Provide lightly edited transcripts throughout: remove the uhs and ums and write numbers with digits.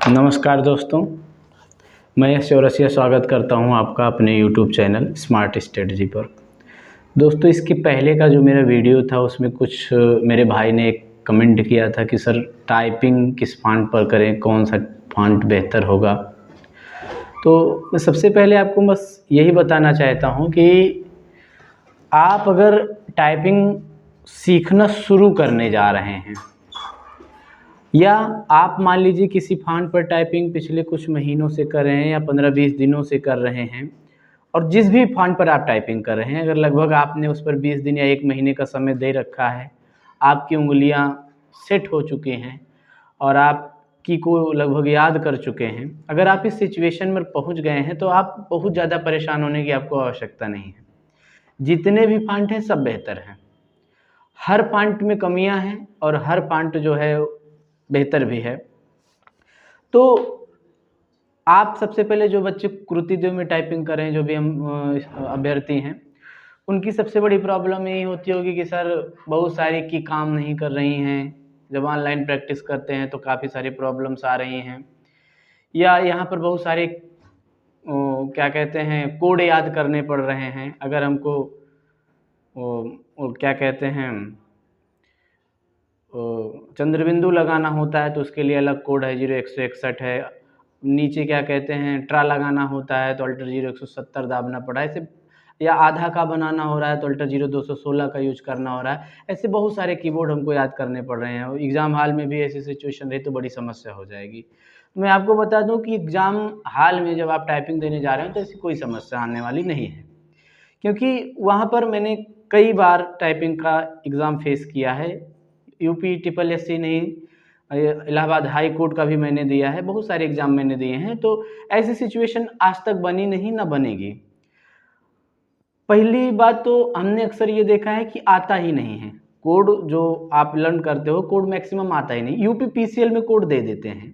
नमस्कार दोस्तों, मैं यश चौरसिया स्वागत करता हूं आपका अपने यूट्यूब चैनल स्मार्ट स्ट्रेटजी पर। दोस्तों, इसके पहले का जो मेरा वीडियो था उसमें कुछ मेरे भाई ने एक कमेंट किया था कि सर टाइपिंग किस फ़ॉन्ट पर करें, कौन सा फ़ॉन्ट बेहतर होगा। तो मैं सबसे पहले आपको बस यही बताना चाहता हूं कि आप अगर टाइपिंग सीखना शुरू करने जा रहे हैं या आप मान लीजिए किसी फ़ॉन्ट पर टाइपिंग पिछले कुछ महीनों से कर रहे हैं या 15-20 दिनों से कर रहे हैं और जिस भी फ़ॉन्ट पर आप टाइपिंग कर रहे हैं, अगर लगभग आपने उस पर 20 दिन या 1 महीने का समय दे रखा है, आपकी उँगलियाँ सेट हो चुकी हैं और आप की को लगभग याद कर चुके हैं। अगर आप इस सिचुएशन में पहुँच गए हैं तो आप बहुत ज़्यादा परेशान होने की आपको आवश्यकता नहीं है। जितने भी फ़ॉन्ट हैं सब बेहतर हैं। हर फ़ॉन्ट में कमियाँ हैं और हर फ़ॉन्ट जो है बेहतर भी है। तो आप सबसे पहले जो बच्चे कृतिदेव में टाइपिंग कर रहे हैं, जो भी हम अभ्यर्थी हैं, उनकी सबसे बड़ी प्रॉब्लम यही होती होगी कि सर बहुत सारी की काम नहीं कर रही हैं। जब ऑनलाइन प्रैक्टिस करते हैं तो काफ़ी सारी प्रॉब्लम्स आ रही हैं या यहाँ पर बहुत सारे क्या कहते हैं कोड याद करने पड़ रहे हैं। अगर हमको क्या कहते हैं चंद्रबिंदु लगाना होता है तो उसके लिए अलग कोड है, 0161 है। नीचे क्या कहते हैं ट्रा लगाना होता है तो अल्टर 0170 दाबना पड़ा है। ऐसे या आधा का बनाना हो रहा है तो अल्टर 0216 का यूज करना हो रहा है। ऐसे बहुत सारे कीबोर्ड हमको याद करने पड़ रहे हैं और एग्ज़ाम हॉल में भी ऐसी सिचुएशन रही तो बड़ी समस्या हो जाएगी। तो मैं आपको बता दूं कि एग्ज़ाम हॉल में जब आप टाइपिंग देने जा रहे हो तो ऐसी कोई समस्या आने वाली नहीं है, क्योंकि वहाँ पर मैंने कई बार टाइपिंग का एग्ज़ाम फेस किया है। यूपी ट्रिपल एससी नहीं, इलाहाबाद हाई कोर्ट का भी मैंने दिया है, बहुत सारे एग्ज़ाम मैंने दिए हैं। तो ऐसी सिचुएशन आज तक बनी नहीं, ना बनेगी। पहली बात तो हमने अक्सर ये देखा है कि आता ही नहीं है कोड। जो आप लर्न करते हो कोड मैक्सिमम आता ही नहीं। यूपी पीसीएल में कोड दे देते हैं।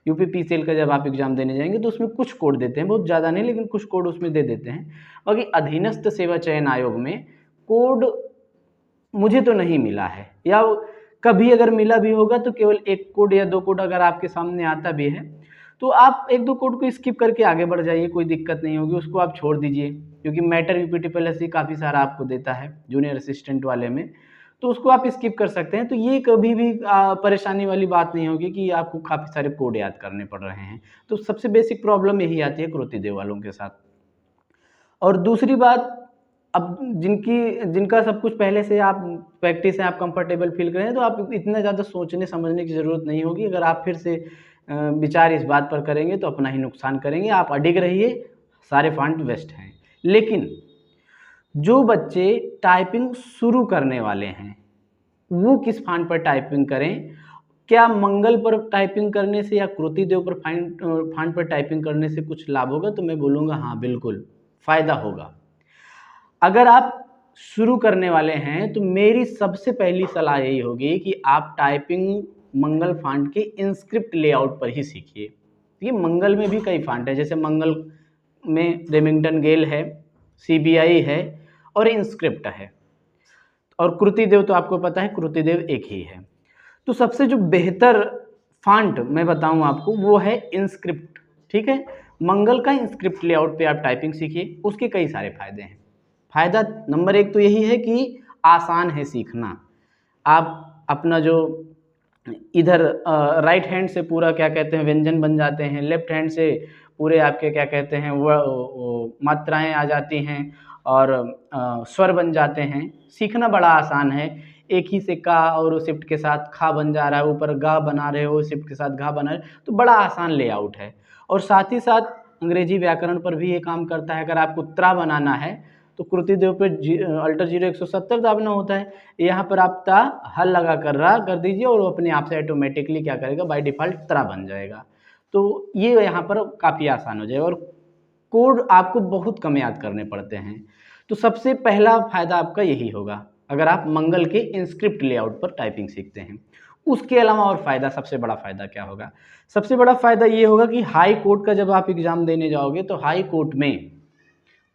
यूपी पीसीएल का जब आप एग्ज़ाम देने जाएंगे तो उसमें कुछ कोड देते हैं, बहुत ज़्यादा नहीं लेकिन कुछ कोड उसमें दे देते हैं। बाकी अधीनस्थ सेवा चयन आयोग में कोड मुझे तो नहीं मिला है, या कभी अगर मिला भी होगा तो केवल 1 कोड या 2 कोड अगर आपके सामने आता भी है तो आप 1-2 कोड को स्किप करके आगे बढ़ जाइए, कोई दिक्कत नहीं होगी, उसको आप छोड़ दीजिए। क्योंकि मैटर यूपी ट्रिपल एससी काफ़ी सारा आपको देता है जूनियर असिस्टेंट वाले में, तो उसको आप स्किप कर सकते हैं। तो ये कभी भी परेशानी वाली बात नहीं होगी कि आपको काफ़ी सारे कोड याद करने पड़ रहे हैं। तो सबसे बेसिक प्रॉब्लम यही आती है कृतिदेव वालों के साथ। और दूसरी बात, अब जिनका सब कुछ पहले से आप प्रैक्टिस है, आप कंफर्टेबल फील कर रहे हैं, तो आप इतना ज़्यादा सोचने समझने की ज़रूरत नहीं होगी। अगर आप फिर से विचार इस बात पर करेंगे तो अपना ही नुकसान करेंगे। आप अडिग रहिए, सारे फॉन्ट बेस्ट हैं। लेकिन जो बच्चे टाइपिंग शुरू करने वाले हैं वो किस फॉन्ट पर टाइपिंग करें? क्या मंगल पर टाइपिंग करने से या कृतिदेव पर फॉन्ट पर टाइपिंग करने से कुछ लाभ होगा? तो मैं बोलूँगा हाँ, बिल्कुल फ़ायदा होगा। अगर आप शुरू करने वाले हैं तो मेरी सबसे पहली सलाह यही होगी कि आप टाइपिंग मंगल फॉन्ट के इंस्क्रिप्ट लेआउट पर ही सीखिए। देखिए मंगल में भी कई फॉन्ट है, जैसे मंगल में रेमिंगटन गेल है, सीबीआई है और इंस्क्रिप्ट है। और कृतिदेव तो आपको पता है कृतिदेव एक ही है। तो सबसे जो बेहतर फॉन्ट मैं बताऊं आपको वो है इंस्क्रिप्ट। ठीक है, मंगल का इंस्क्रिप्ट लेआउट पे आप टाइपिंग सीखिए, उसके कई सारे फायदे हैं। फायदा नंबर 1 तो यही है कि आसान है सीखना। आप अपना जो इधर राइट हैंड से पूरा क्या कहते हैं व्यंजन बन जाते हैं, लेफ्ट हैंड से पूरे आपके क्या कहते हैं वो मात्राएं आ जाती हैं और स्वर बन जाते हैं। सीखना बड़ा आसान है। एक ही से का और शिफ्ट के साथ खा बन जा रहा है, ऊपर गा बना रहे हो, शिफ्ट के साथ घा बना रहे हो, तो बड़ा आसान लेआउट है। और साथ ही साथ अंग्रेजी व्याकरण पर भी ये काम करता है। अगर आपको त्रा बनाना है तो कृतिदेव पे अल्टर 0170 दाबना होता है। यहाँ पर आप ता हल लगा कर रहा कर दीजिए और वो अपने आप से ऑटोमेटिकली क्या करेगा, बाय डिफ़ॉल्ट त्रा बन जाएगा। तो ये यहाँ पर काफ़ी आसान हो जाएगा और कोड आपको बहुत कम याद करने पड़ते हैं। तो सबसे पहला फ़ायदा आपका यही होगा अगर आप मंगल के इंस्क्रिप्ट लेआउट पर टाइपिंग सीखते हैं। उसके अलावा और फ़ायदा, सबसे बड़ा फ़ायदा क्या होगा? सबसे बड़ा फ़ायदा ये होगा कि हाई कोर्ट का जब आप एग्ज़ाम देने जाओगे तो हाई कोर्ट में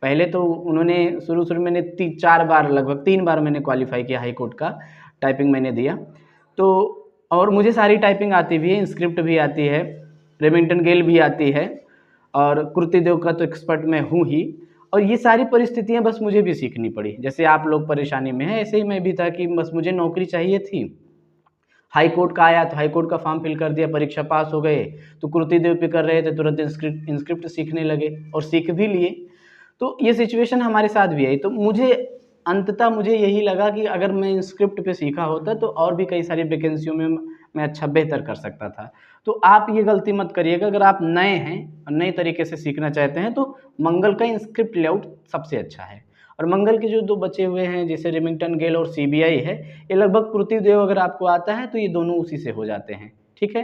पहले तो उन्होंने शुरू मैंने 4 बार, लगभग 3 बार मैंने क्वालिफ़ाई किया हाई कोर्ट का, टाइपिंग मैंने दिया। तो और मुझे सारी टाइपिंग आती भी है, स्क्रिप्ट भी आती है रेमिंगटन गेल भी आती है, और कृति देव का तो एक्सपर्ट मैं हूँ ही। और ये सारी परिस्थितियाँ बस मुझे भी सीखनी पड़ी। जैसे आप लोग परेशानी में हैं, ऐसे ही मैं भी था कि बस मुझे नौकरी चाहिए थी। हाई कोर्ट का आया तो हाई कोर्ट का फॉर्म फिल कर दिया, परीक्षा पास हो गए, तो कृति देव पे कर रहे थे, तुरंत इंस्क्रिप्ट सीखने लगे और सीख भी लिए। तो ये सिचुएशन हमारे साथ भी आई। तो मुझे अंततः मुझे यही लगा कि अगर मैं इंस्क्रिप्ट पे सीखा होता तो और भी कई सारी वैकेंसियों में मैं अच्छा बेहतर कर सकता था। तो आप ये गलती मत करिएगा। अगर आप नए हैं और नए तरीके से सीखना चाहते हैं तो मंगल का इंस्क्रिप्ट लेआउट सबसे अच्छा है। और मंगल के जो 2 बचे हुए हैं, जैसे रेमिंगटन गेल और सीबीआई है, ये लगभग कृति देव अगर आपको आता है तो ये दोनों उसी से हो जाते हैं। ठीक है,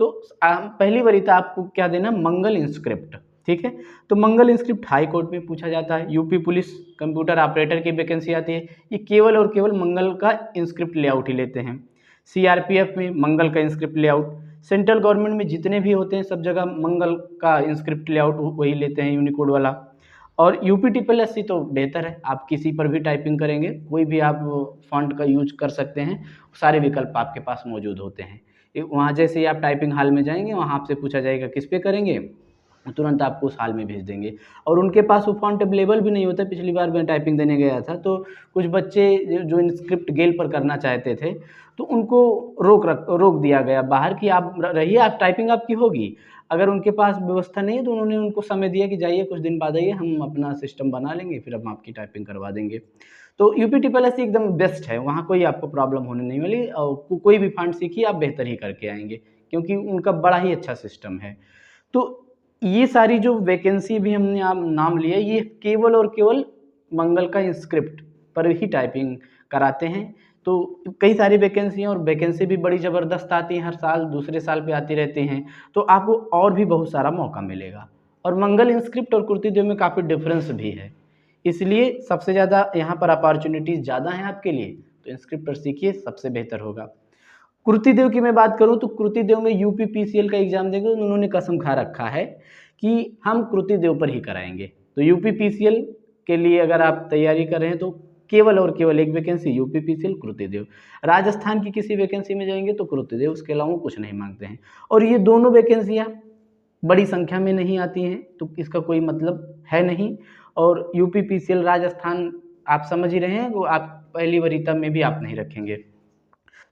तो पहली वरीयता आपको क्या देना, मंगल इंस्क्रिप्ट। ठीक है, तो मंगल इंस्क्रिप्ट हाई कोर्ट में पूछा जाता है। यूपी पुलिस कंप्यूटर ऑपरेटर की वैकेंसी आती है, ये केवल और केवल मंगल का इंस्क्रिप्ट लेआउट ही लेते हैं। सीआरपीएफ में मंगल का इंस्क्रिप्ट लेआउट, सेंट्रल गवर्नमेंट में जितने भी होते हैं सब जगह मंगल का इंस्क्रिप्ट लेआउट वही लेते हैं, यूनिकोड वाला। और यूपी ट्रिपल एस सी तो बेहतर है, आप किसी पर भी टाइपिंग करेंगे, कोई भी आप फॉन्ट का यूज कर सकते हैं, सारे विकल्प आपके पास मौजूद होते हैं। वहाँ जैसे ही आप टाइपिंग हॉल में जाएंगे, वहाँ आपसे पूछा जाएगा किस पे करेंगे, तुरंत आपको उस हाल में भेज देंगे। और उनके पास वो फॉन्ट अवेलेबल भी नहीं होता। पिछली बार मैं टाइपिंग देने गया था तो कुछ बच्चे जो इंस्क्रिप्ट गेल पर करना चाहते थे तो उनको रोक दिया गया बाहर कि आप रहिए, आप टाइपिंग आपकी होगी। अगर उनके पास व्यवस्था नहीं है तो उन्होंने उनको समय दिया कि जाइए कुछ दिन बाद आइए, हम अपना सिस्टम बना लेंगे, फिर हम आपकी टाइपिंग करवा देंगे। तो यूपी ट्रिपल एस एकदम बेस्ट है, वहाँ कोई आपको प्रॉब्लम होने नहीं वाली। और कोई भी फॉन्ट सीखिए, आप बेहतर ही करके आएंगे, क्योंकि उनका बड़ा ही अच्छा सिस्टम है। तो ये सारी जो वैकेंसी भी हमने आप नाम लिया, ये केवल और केवल मंगल का इंस्क्रिप्ट पर ही टाइपिंग कराते हैं। तो कई सारी वैकेंसी और वैकेंसी भी बड़ी ज़बरदस्त आती हैं, हर साल दूसरे साल पे आती रहती हैं, तो आपको और भी बहुत सारा मौका मिलेगा। और मंगल इंस्क्रिप्ट और कृति देव में काफ़ी डिफरेंस भी है, इसलिए सबसे ज़्यादा यहाँ पर अपॉर्चुनिटीज़ ज़्यादा हैं आपके लिए, तो इंस्क्रिप्ट पर सीखिए, सबसे बेहतर होगा। कृति देव की मैं बात करूँ तो कृति देव में यूपी पीसीएल का एग्ज़ाम देंगे, उन्होंने कसम खा रखा है कि हम कृति देव पर ही कराएंगे। तो यूपी पीसीएल के लिए अगर आप तैयारी कर रहे हैं तो केवल और केवल एक वैकेंसी यूपी पीसीएल कृति देव। राजस्थान की किसी वैकेंसी में जाएंगे तो कृति देव, उसके अलावा कुछ नहीं मांगते हैं। और ये दोनों वैकेंसियाँ बड़ी संख्या में नहीं आती हैं तो इसका कोई मतलब है नहीं। और यूपी पीसीएल राजस्थान आप समझ ही रहे हैं, वो आप पहली वरीयता में भी आप नहीं रखेंगे।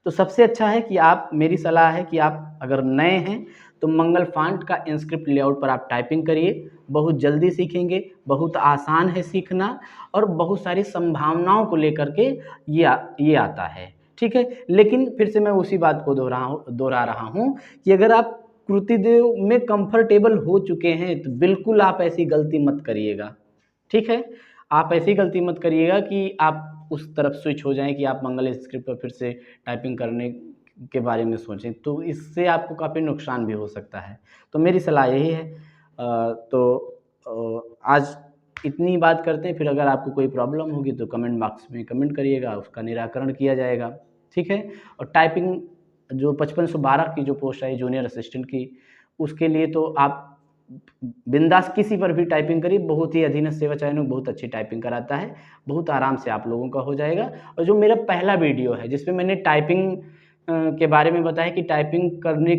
तो सबसे अच्छा है कि आप, मेरी सलाह है कि आप अगर नए हैं तो मंगल फॉन्ट का इंस्क्रिप्ट लेआउट पर आप टाइपिंग करिए, बहुत जल्दी सीखेंगे, बहुत आसान है सीखना और बहुत सारी संभावनाओं को लेकर के ये आता है। ठीक है, लेकिन फिर से मैं उसी बात को दोहरा रहा हूँ कि अगर आप कृति देव में कंफर्टेबल हो चुके हैं तो बिल्कुल आप ऐसी गलती मत करिएगा। ठीक है, आप ऐसी गलती मत करिएगा कि आप उस तरफ स्विच हो जाएँ कि आप मंगल स्क्रिप्ट पर फिर से टाइपिंग करने के बारे में सोचें, तो इससे आपको काफ़ी नुकसान भी हो सकता है। तो मेरी सलाह यही है। आज इतनी बात करते हैं, फिर अगर आपको कोई प्रॉब्लम होगी तो कमेंट बॉक्स में कमेंट करिएगा, उसका निराकरण किया जाएगा। ठीक है, और टाइपिंग जो 5512 की जो पोस्ट आई जूनियर असिस्टेंट की, उसके लिए तो आप बिंदास किसी पर भी टाइपिंग करिए, बहुत ही अधीनस्थ सेवा चयन बहुत अच्छी टाइपिंग कराता है, बहुत आराम से आप लोगों का हो जाएगा। और जो मेरा पहला वीडियो है जिसमें मैंने टाइपिंग के बारे में बताया कि टाइपिंग करने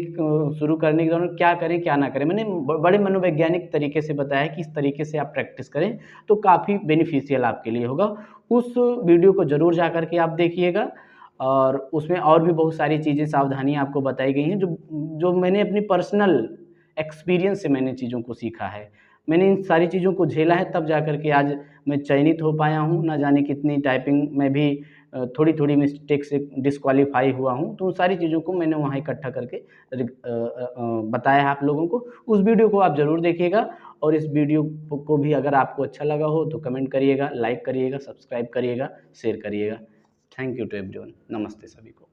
शुरू करने के दौरान क्या करें क्या ना करें, मैंने बड़े मनोवैज्ञानिक तरीके से बताया कि इस तरीके से आप प्रैक्टिस करें तो काफ़ी बेनिफिशियल आपके लिए होगा। उस वीडियो को ज़रूर जा कर के आप देखिएगा, और उसमें और भी बहुत सारी चीज़ें, सावधानियाँ आपको बताई गई हैं जो जो मैंने अपनी पर्सनल एक्सपीरियंस से मैंने चीज़ों को सीखा है। मैंने इन सारी चीज़ों को झेला है, तब जा कर के आज मैं चयनित हो पाया हूँ। ना जाने कितनी टाइपिंग में भी थोड़ी-थोड़ी मिस्टेक से डिस्क्वालीफाई हुआ हूँ। तो उन सारी चीज़ों को मैंने वहाँ इकट्ठा करके बताया है आप लोगों को। उस वीडियो को आप ज़रूर देखिएगा, और इस वीडियो को भी अगर आपको अच्छा लगा हो तो कमेंट करिएगा, लाइक करिएगा, सब्सक्राइब करिएगा, शेयर करिएगा। Thank you to everyone. नमस्ते सभी को।